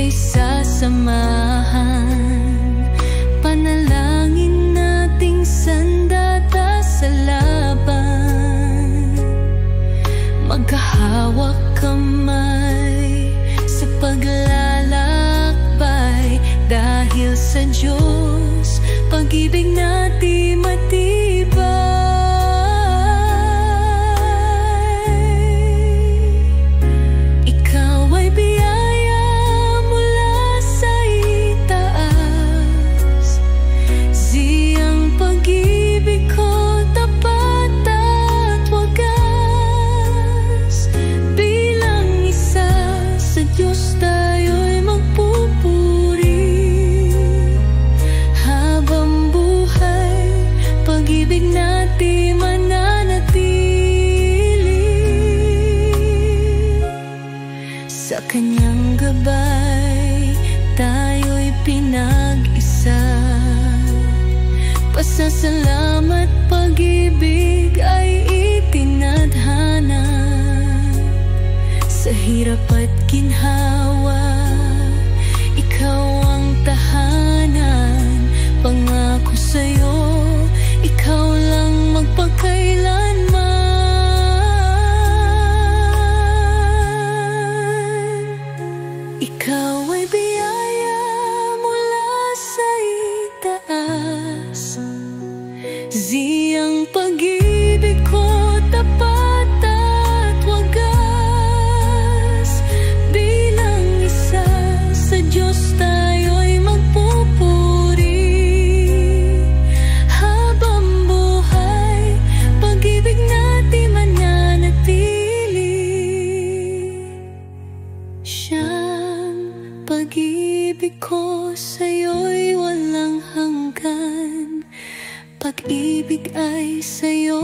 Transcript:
ay sasamahan. Panalangin nating sandata sa laban, magkahawak kamay sa paglalakbay. Dahil sa Diyos, pag-ibig natin matibay. Sa kanyang gabay, tayo'y pinag-isa. Pasasalamat, pag-ibig ay itinadhana. Sa hirap at ginhawa, ikaw ang tahanan. Pangako sa'yo, ikaw lang magpakailanman. Ikaw ay biyaya mula sa itaas. Ziyang pag-ibig ko tapat at wagas. Bilang isa sa Diyos tayo'y magpupuri. Habang buhay, pag-ibig natin mananatili. Pag-ibig ko sa'yo'y walang hanggan. Pag-ibig ay sa'yo